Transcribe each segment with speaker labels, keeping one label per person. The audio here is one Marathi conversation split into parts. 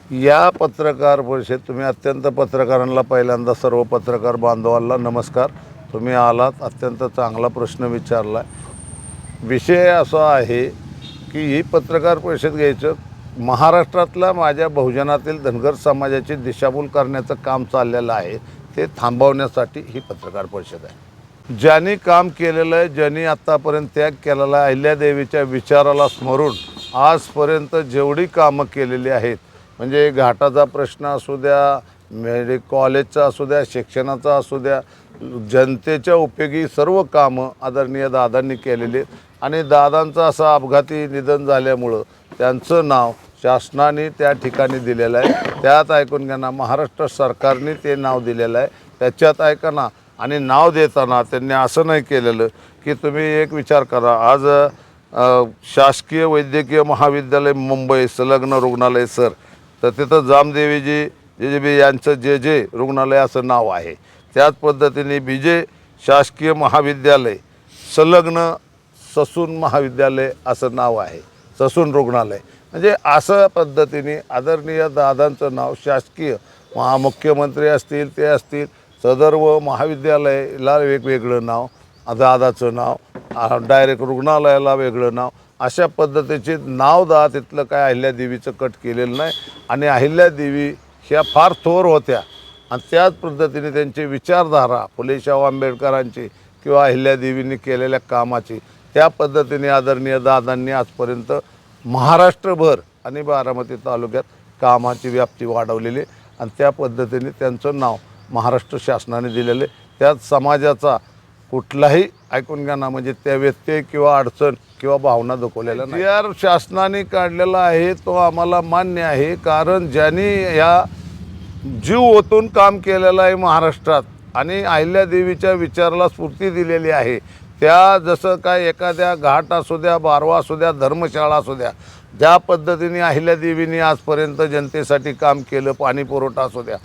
Speaker 1: या पत्रकार परिषद तुम्ही अत्यंत पत्रकारांना पहिल्यांदा सर्व पत्रकार बांधवांना नमस्कार. तुम्ही आलात, अत्यंत चांगला प्रश्न विचारला. विषय असा आहे की ही पत्रकार परिषद घ्यायचं, महाराष्ट्रातल्या माझ्या बहुजनातील धनगर समाजाची दिशाभूल करण्याचं काम चाललेलं आहे, ते थांबवण्यासाठी ही पत्रकार परिषद आहे. ज्यांनी काम केलेलं आहे, ज्यांनी आत्तापर्यंत त्याग केलेला आहे, अहिल्यादेवीच्या विचाराला स्मरून आजपर्यंत जेवढी कामं केलेली आहेत, म्हणजे घाटाचा प्रश्न असू द्या, कॉलेजचा असू द्या, शिक्षणाचा असू द्या, जनतेच्या उपयोगी सर्व कामं आदरणीय दादांनी केलेली आणि दादांचं असं अपघाती निधन झाल्यामुळं त्यांचं नाव शासनाने त्या ठिकाणी दिलेलं आहे. त्यात ऐकून घ्या ना, महाराष्ट्र सरकारने ते नाव दिलेलं आहे. त्याच्यात ऐका ना, आणि नाव देताना त्यांनी असं नाही केलेलं की तुम्ही एक विचार करा, आज शासकीय वैद्यकीय महाविद्यालय मुंबई संलग्न रुग्णालय सर, तर तिथं जामदेवीजी जे यांचं जे रुग्णालय असं नाव आहे. त्याच पद्धतीने बीजे शासकीय महाविद्यालय संलग्न ससून महाविद्यालय असं नाव आहे, ससून रुग्णालय. म्हणजे असं पद्धतीने आदरणीय दादांचं नाव शासकीय मुख्यमंत्री असतील ते असतील, सदर्व महाविद्यालयाला वेगवेगळं नाव, दादाचं नाव, डायरेक्ट रुग्णालयाला वेगळं नाव, अशा पद्धतीचे नाव तिथलं काय अहिल्यादेवीचं कट केलेलं नाही. आणि अहिल्यादेवी ह्या फार थोर होत्या आणि त्याच पद्धतीने त्यांची विचारधारा फुले शाहू आंबेडकरांची किंवा अहिल्यादेवींनी केलेल्या कामाची, त्या पद्धतीने आदरणीय दादांनी आजपर्यंत महाराष्ट्रभर आणि बारामती तालुक्यात कामाची व्याप्ती वाढवलेली आणि त्या पद्धतीने त्यांचं नाव महाराष्ट्र शासनाने दिलेले. त्यात समाजाचा कुठलाही ऐकून घ्या ना, म्हणजे त्या व्यत्यय किंवा अडचण किंवा भावना दुखवलेल्या नाही. यार शासनाने काढलेला आहे तो आम्हाला मान्य आहे, कारण ज्यांनी या जीव ओतून काम केलेलं आहे महाराष्ट्रात आणि अहिल्यादेवीच्या विचाराला स्फूर्ती दिलेली आहे, त्या जसं काय एखाद्या घाट असू द्या, बारवा असू द्या, धर्मशाळा असू द्या, ज्या पद्धतीने अहिल्यादेवींनी आजपर्यंत जनतेसाठी काम केलं, पाणी पुरवठा असू द्या,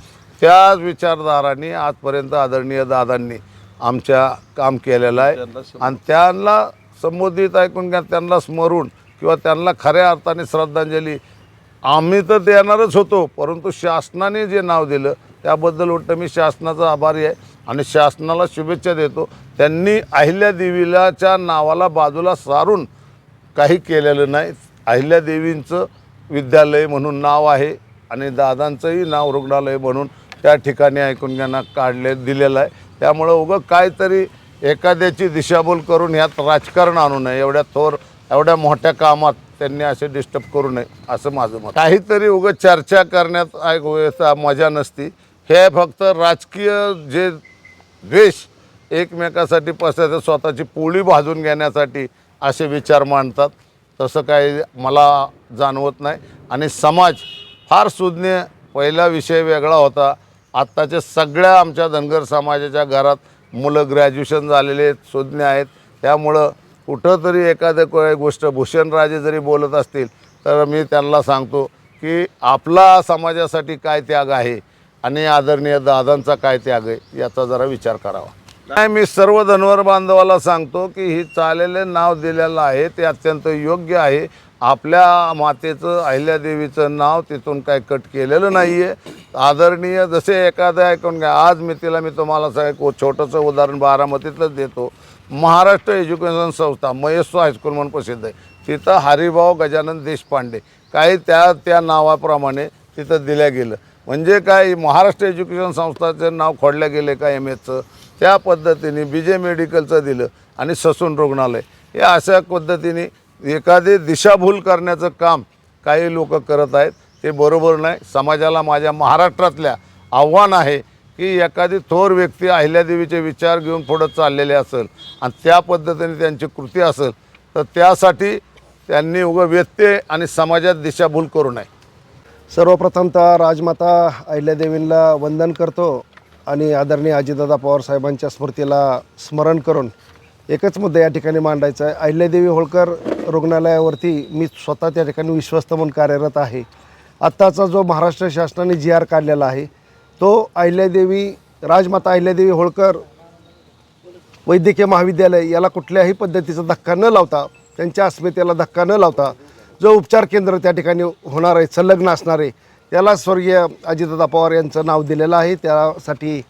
Speaker 1: त्याच विचारधारांनी आजपर्यंत आदरणीय दादांनी आमच्या काम केलेलं आहे. आणि त्यांना संबोधित ऐकून घ्या, त्यांना स्मरून किंवा त्यांना खऱ्या अर्थाने श्रद्धांजली आम्ही तर देणारच होतो, परंतु शासनाने जे नाव दिलं त्याबद्दल उलट मी शासनाचा आभारी आहे आणि शासनाला शुभेच्छा देतो. त्यांनी अहिल्यादेवीच्या नावाला बाजूला सारून काही केलेलं नाही. अहिल्यादेवींचं विद्यालय म्हणून नाव आहे आणि दादांचंही नाव रुग्णालय म्हणून त्या ठिकाणी ऐकून घ्या ना दिलेलं आहे. त्यामुळं उगं काहीतरी एखाद्याची दिशाभूल करून ह्यात राजकारण आणू नये, एवढ्या मोठ्या कामात त्यांनी असे डिस्टर्ब करू नये असं माझं मत. काहीतरी उगं चर्चा करण्यात मजा नसती. हे फक्त राजकीय जे द्वेष एकमेकासाठी पसरतात, स्वतःची पोळी भाजून घेण्यासाठी असे विचार मांडतात, तसं काही मला जाणवत नाही. आणि समाज फार सुज्ञ, पहिला विषय वेगळा होता, आत्ताच्या सगळ्या आमच्या धनगर समाजाच्या घरात मुलं ग्रॅज्युएशन झालेले आहेत, सुज्ञ आहेत. त्यामुळं कुठंतरी एखाद्या गोष्ट भूषणराजे जरी बोलत असतील तर मी त्यांना सांगतो की आपला समाजासाठी काय त्याग आहे आणि आदरणीय दादांचा काय त्याग आहे याचा जरा विचार करावा. नाही, मी सर्व धनगर बांधवाला सांगतो की ही चालेले नाव दिलेलं आहे ते अत्यंत योग्य आहे. आपल्या मातेचं अहिल्यादेवीचं नाव तिथून काय कट केलेलं नाही आहे. आदरणीय जसे एखादं ऐकून घ्या, आज मी तुम्हाला एक छोटंसं उदाहरण बारामतीतलंच देतो. महाराष्ट्र एज्युकेशन संस्था महेश्वर हायस्कूल म्हणून प्रसिद्ध आहे, तिथं हरिभाऊ गजानन देशपांडे काही त्या नावाप्रमाणे तिथं दिलं गेलं. म्हणजे काय, महाराष्ट्र एज्युकेशन संस्थाचं नाव खोडलं गेले का MS त्या पद्धतीने बीजे मेडिकलचं दिलं आणि ससून रुग्णालय, हे अशा पद्धतीने एखादी दिशाभूल करण्याचं काम काही लोक करत आहेत. ते बरोबर नाही. समाजाला माझ्या महाराष्ट्रातल्या आव्हान आहे की एखादी थोर व्यक्ती अहिल्यादेवीचे विचार घेऊन पुढं चाललेले असेल आणि त्या पद्धतीने त्यांची कृती असेल तर त्यासाठी त्यांनी उगं व्यत्यय आणि समाजात दिशाभूल करू नये.
Speaker 2: सर्वप्रथमतः राजमाता अहिल्यादेवींना वंदन करतो आणि आदरणीय अजितदादा पवार साहेबांच्या स्मृतीला स्मरण करून एकच मुद्दा या ठिकाणी मांडायचा आहे. अहिल्यादेवी होळकर रुग्णालयावरती मी स्वतः त्या ठिकाणी विश्वस्त म्हणून कार्यरत आहे. आत्ताचा जो महाराष्ट्र शासनाने GR काढलेला आहे तो अहिल्यादेवी राजमाता अहिल्यादेवी होळकर वैद्यकीय महाविद्यालय याला कुठल्याही पद्धतीचा धक्का न लावता, त्यांच्या अस्मितेला धक्का न लावता जो उपचार केंद्र त्या ठिकाणी होणार आहे, संलग्न असणारे, त्याला स्वर्गीय अजितदादा पवार यांचं नाव दिलेलं आहे. त्यासाठी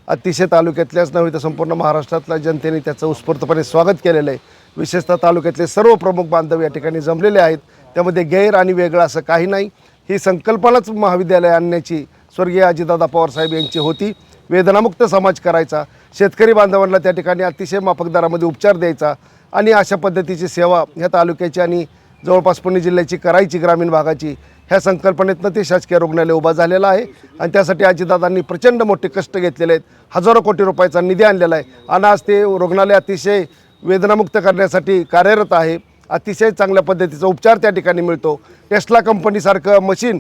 Speaker 2: अतिशय तालुक्यातल्याच नव्हे तर संपूर्ण महाराष्ट्रातल्या जनतेने त्याचं उत्स्फूर्तपणे स्वागत केलेलं आहे. विशेषतः तालुक्यातले सर्व प्रमुख बांधव या ठिकाणी जमलेले आहेत. त्यामध्ये गैर आणि वेगळं असं काही नाही. ही संकल्पनाच महाविद्यालय आणण्याची स्वर्गीय अजितदादा पवार साहेब यांची होती. वेदनामुक्त समाज करायचा, शेतकरी बांधवांना त्या ठिकाणी अतिशय माफक दरामध्ये उपचार द्यायचा आणि अशा पद्धतीची सेवा ह्या तालुक्याची आणि जवळपास पुणे जिल्ह्याची करायची, ग्रामीण भागाची, ह्या संकल्पनेतनं ते शासकीय रुग्णालय उभा झालेलं आहे. आणि त्यासाठी अजितदादांनी प्रचंड मोठे कष्ट घेतलेले आहेत. हजारो कोटी रुपयाचा निधी आणलेला आहे आणि आज ते रुग्णालय अतिशय वेदनामुक्त करण्यासाठी कार्यरत आहे. अतिशय चांगल्या पद्धतीचा उपचार त्या ठिकाणी मिळतो. टेस्ला कंपनीसारखं मशीन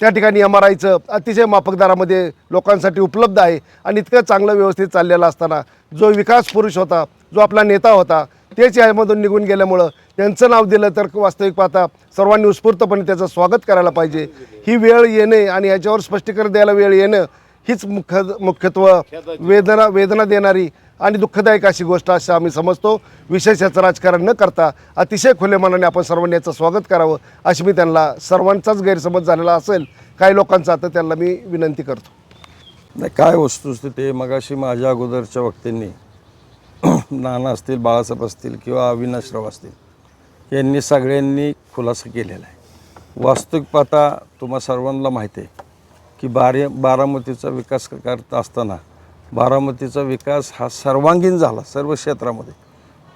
Speaker 2: त्या ठिकाणी MRIचं अतिशय माफक दरामध्ये लोकांसाठी उपलब्ध आहे. आणि इतकं चांगलं व्यवस्थित चाललेलं असताना जो विकास पुरुष होता, जो आपला नेता होता, तेच यामधून निघून गेल्यामुळं त्यांचं नाव दिलं तर वास्तविक पाहता सर्वांनी उत्स्फूर्तपणे त्याचं स्वागत करायला पाहिजे. ही वेळ येणे आणि याच्यावर स्पष्टीकरण द्यायला वेळ येणं हीच मुख्यत्व वेदना देणारी आणि दुःखदायक अशी गोष्ट असं आम्ही समजतो. विशेष याचं राजकारण न करता अतिशय खुले मनाने आपण सर्वांनी याचं स्वागत करावं अशी मी त्यांना, सर्वांचाच गैरसमज झालेला असेल काही लोकांचा, तर त्यांना मी विनंती करतो.
Speaker 3: नाही, काय वस्तुस्थिती आहे, मगाशी माझ्या अगोदरच्या वक्त्यांनी नाना असतील, बाळासाहेब असतील किंवा अविनाशराव असतील, यांनी सगळ्यांनी खुलासा केलेला आहे. वास्तविक पाहता तुम्हा सर्वांना माहिती आहे की बारामतीचा विकास करत असताना बारामतीचा विकास हा सर्वांगीण झाला सर्व क्षेत्रामध्ये.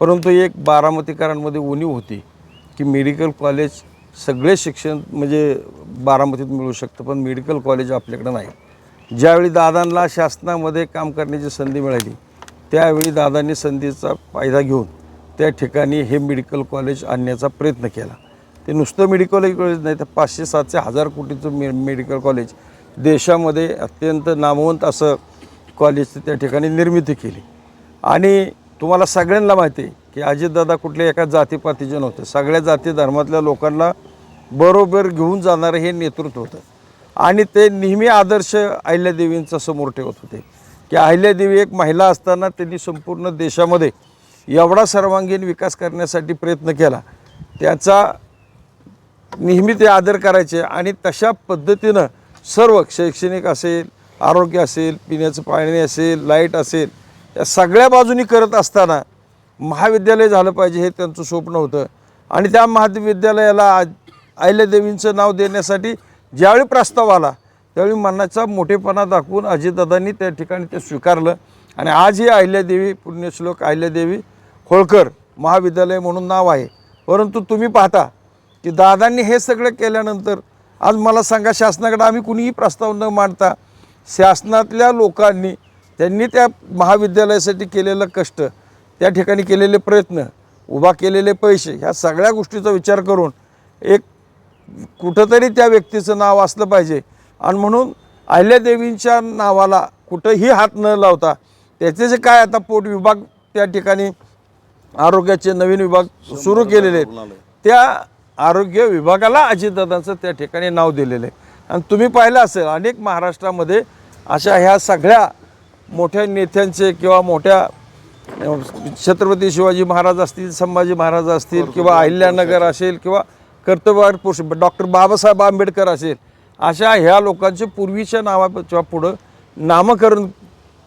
Speaker 3: परंतु एक बारामतीकरांमध्ये उणीव होती की मेडिकल कॉलेज, सगळे शिक्षण म्हणजे बारामतीत मिळू शकतं, पण मेडिकल कॉलेज आपल्याकडे नाही. ज्यावेळी दादांना शासनामध्ये काम करण्याची संधी मिळाली त्यावेळी दादांनी संधीचा फायदा घेऊन त्या ठिकाणी हे मेडिकल कॉलेज आणण्याचा प्रयत्न केला. ते नुसतं मेडिकल कॉलेज नाही तर 500-700 हजार कोटीचं मेडिकल कॉलेज देशामध्ये अत्यंत नामवंत असं कॉलेजची त्या ठिकाणी निर्मिती केली. आणि तुम्हाला सगळ्यांना माहिती आहे की अजितदादा कुठल्या एका जातीपातीचे नव्हते, सगळ्या जाती धर्मातल्या लोकांना बरोबर घेऊन जाणारं हे नेतृत्व होतं. आणि ते नेहमी आदर्श अहिल्यादेवींचा समोर ठेवत होते की अहिल्यादेवी एक महिला असताना त्यांनी संपूर्ण देशामध्ये एवढा सर्वांगीण विकास करण्यासाठी प्रयत्न केला, त्याचा नेहमी ते आदर करायचे. आणि तशा पद्धतीनं सर्व शैक्षणिक असेल, आरोग्य असेल, पिण्याचं पाणी असेल, लाईट असेल, या सगळ्या बाजूनी करत असताना महाविद्यालय झालं पाहिजे हे त्यांचं स्वप्न होतं. आणि त्या महाविद्यालयाला अहिल्यादेवींचं नाव देण्यासाठी ज्यावेळी प्रस्ताव आला त्यावेळी मनाचा मोठेपणा दाखवून अजितदादांनी त्या ठिकाणी ते स्वीकारलं. आणि आज ही अहिल्यादेवी, पुण्यश्लोक अहिल्यादेवी होळकर महाविद्यालय म्हणून नाव आहे. परंतु तुम्ही पाहता की दादांनी हे सगळं केल्यानंतर आज मला सांगा, शासनाकडे आम्ही कुणीही प्रस्ताव न मांडता शासनातल्या लोकांनी त्यांनी त्या महाविद्यालयासाठी केलेलं कष्ट, त्या ठिकाणी केलेले प्रयत्न, उभा केलेले पैसे, ह्या सगळ्या गोष्टीचा विचार करून एक कुठंतरी त्या व्यक्तीचं नाव असलं पाहिजे. आणि म्हणून अहिल्यादेवींच्या नावाला कुठंही हात न लावता त्याचे जे काय आता पोट विभाग त्या ठिकाणी आरोग्याचे नवीन विभाग सुरू केलेले आहेत, त्या आरोग्य विभागाला अजितदादांचं त्या ठिकाणी नाव दिलेलं आहे. आणि तुम्ही पाहिलं असेल अनेक महाराष्ट्रामध्ये अशा ह्या सगळ्या मोठ्या नेत्यांचे किंवा मोठ्या छत्रपती शिवाजी महाराज असतील, संभाजी महाराज असतील किंवा अहिल्यानगर असेल किंवा कर्तव्यवान पुरुष डॉक्टर बाबासाहेब आंबेडकर असेल, अशा ह्या लोकांचे पूर्वीच्या नावाच्या पुढं नामकरण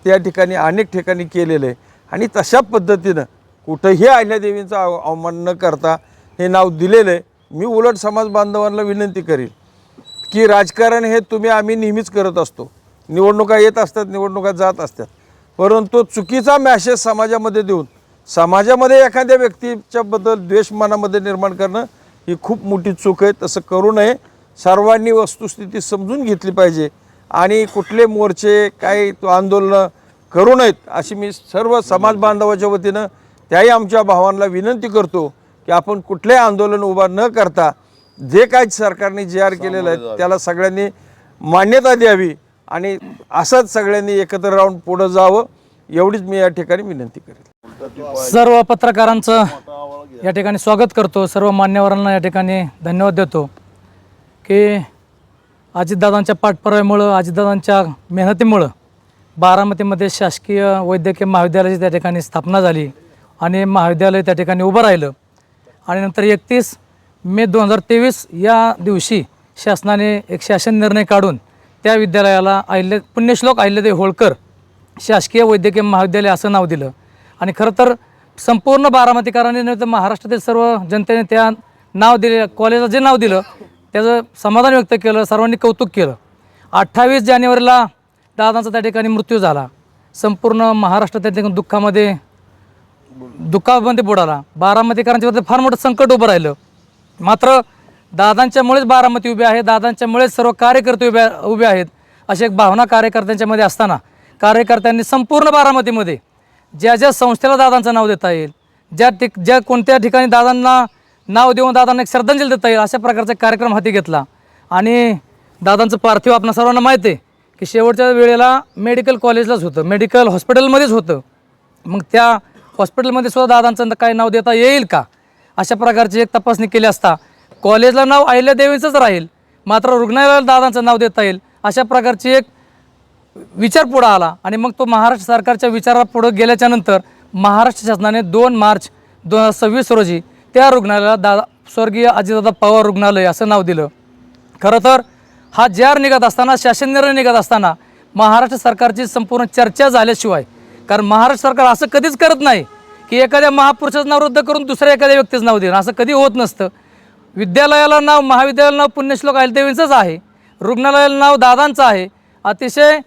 Speaker 3: त्या ठिकाणी अनेक ठिकाणी केलेलं आहे. आणि तशा पद्धतीनं कुठंही अहिल्यादेवींचा अवमान न करता हे नाव दिलेलं आहे. मी उलट समाज बांधवांना विनंती करीन की राजकारण हे आम्ही नेहमीच करत असतो, निवडणुका येत असतात, निवडणुका जात असतात, परंतु चुकीचा मॅसेज समाजामध्ये देऊन समाजामध्ये एखाद्या व्यक्तीच्याबद्दल द्वेष मनामध्ये निर्माण करणं ही खूप मोठी चूक आहे. तसं करू नये. सर्वांनी वस्तुस्थिती समजून घेतली पाहिजे आणि कुठले मोर्चे काही आंदोलनं करू नयेत अशी मी सर्व समाज बांधवाच्या वतीनं त्याही आमच्या भावांना विनंती करतो की आपण कुठले आंदोलन उभा न करता जे काही सरकारने JR केलेलं आहे त्याला सगळ्यांनी मान्यता द्यावी आणि असंच सगळ्यांनी एकत्र राहून पुढं जावं, एवढीच मी या ठिकाणी विनंती करेन.
Speaker 4: सर्व पत्रकारांचं या ठिकाणी स्वागत करतो. सर्व मान्यवरांना या ठिकाणी धन्यवाद देतो की अजितदादांच्या पाठपुराव्यामुळं, अजितदादांच्या मेहनतीमुळं बारामतीमध्ये शासकीय वैद्यकीय महाविद्यालयाची त्या ठिकाणी स्थापना झाली आणि महाविद्यालय त्या ठिकाणी उभं राहिलं. आणि नंतर 31 मे 2023 या दिवशी शासनाने एक शासन निर्णय काढून त्या विद्यालयाला पुण्यश्लोक अहिल्यादेवी होळकर शासकीय वैद्यकीय महाविद्यालय असं नाव दिलं. आणि खरं तर संपूर्ण बारामतीकरांनी नाही तर महाराष्ट्रातील सर्व जनतेने त्या नाव दिले कॉलेजला जे नाव दिलं त्याचं समाधान व्यक्त केलं, सर्वांनी कौतुक केलं. 28 जानेवारीला दादांचा त्या ठिकाणी मृत्यू झाला. संपूर्ण महाराष्ट्र त्या ठिकाणी दुःखामध्ये बुडाला. बारामतीकरांच्यावरती फार मोठं संकट उभं राहिलं. मात्र दादांच्यामुळेच बारामती उभी आहे, दादांच्यामुळेच सर्व कार्यकर्ते उभे आहेत अशी एक भावना कार्यकर्त्यांच्यामध्ये असताना कार्यकर्त्यांनी संपूर्ण बारामतीमध्ये ज्या संस्थेला दादांचं नाव देता येईल, ज्या कोणत्या ठिकाणी दादांना नाव देऊन दादांना एक श्रद्धांजली देता येईल अशा प्रकारचा कार्यक्रम हाती घेतला. आणि दादांचं पार्थिव आपणा सर्वांना माहिती आहे की शेवटच्या वेळेला मेडिकल कॉलेजलाच होतं, मेडिकल हॉस्पिटलमध्येच होतं. मग त्या हॉस्पिटलमध्ये सुद्धा दादांचं काय नाव देता येईल का अशा प्रकारची एक तपासणी केली असता कॉलेजला नाव अहिल्यादेवींचंच राहील, मात्र रुग्णालयाला दादांचं नाव देता येईल अशा प्रकारची एक विचार पुढं आला. आणि मग तो महाराष्ट्र सरकारच्या विचारा पुढं गेल्याच्या नंतर महाराष्ट्र शासनाने 2 मार्च 2026 रोजी त्या रुग्णालयाला स्वर्गीय अजितदादा पवार रुग्णालय असं नाव दिलं. खरं तर हा जार निघत असताना, शासन निर्णय निघत असताना महाराष्ट्र सरकारची संपूर्ण चर्चा झाल्याशिवाय, कारण महाराष्ट्र सरकार असं कधीच करत नाही की एखाद्या महापुरुषाचं नाव रद्द करून दुसऱ्या एखाद्या व्यक्तीचं नाव देणं, असं कधी होत नसतं. विद्यालयाला नाव, महाविद्यालयाला नाव पुण्यश्लोक अहिल्यादेवींचंच आहे, रुग्णालयाला नाव दादांचं आहे. अतिशय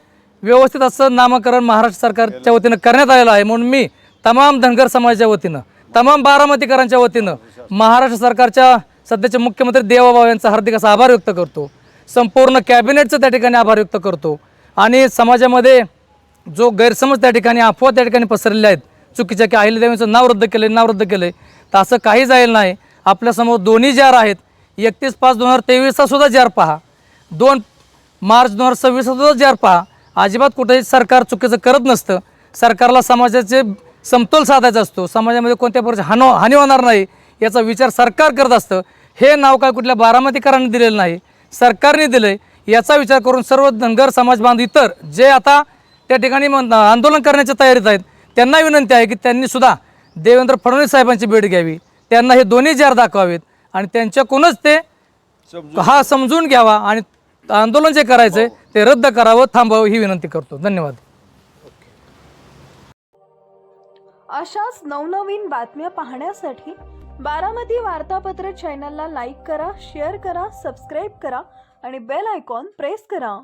Speaker 4: व्यवस्थित असं नामकरण महाराष्ट्र सरकारच्या वतीनं करण्यात आलेलं आहे. म्हणून मी तमाम धनगर समाजाच्या वतीनं, तमाम बारामतीकरांच्या वतीनं महाराष्ट्र सरकारच्या सध्याचे मुख्यमंत्री देवाभाऊ यांचा हार्दिक असा आभार व्यक्त करतो. संपूर्ण कॅबिनेटचं त्या ठिकाणी आभार व्यक्त करतो. आणि समाजामध्ये जो गैरसमज त्या ठिकाणी, अफवा त्या ठिकाणी पसरलेले आहेत चुकीच्या की अहिल्यादेवींचं नाव रद्द केलं तर असं काही झालेलं नाही. आपल्यासमोर दोन्ही जार आहेत. 31/5/2023चा सुद्धा जार पहा, 2 मार्च 2026चा सुद्धा जार पहा. अजिबात कुठेही सरकार चुकीचं करत नसतं. सरकारला समाजाचे समतोल साधायचा असतो, समाजामध्ये कोणत्या प्रकारची हानी होणार नाही याचा विचार सरकार करत असतं. हे नाव काय कुठल्या बारामतीकरांनी दिलेलं नाही, सरकारने दिलं आहे. याचा विचार करून सर्व धनगर समाज बांधव इतर जे आता त्या ठिकाणी आंदोलन करण्याच्या तयारीत आहेत त्यांना विनंती आहे की त्यांनी सुद्धा देवेंद्र फडणवीस साहेबांची भेट घ्यावी, त्यांना हे दोन्ही जार दाखवावेत आणि त्यांच्याकडूनच ते समजून घ्यावा आणि आंदोलन जे करायचं ते रद्द करावं, थांबावं ही विनंती करतो. धन्यवाद.
Speaker 5: अशाच नवनवीन बातम्या पाहण्यासाठी बारामती वार्तापत्र चॅनलला लाईक करा, शेअर करा, सबस्क्राईब करा आणि बेल आयकॉन प्रेस करा.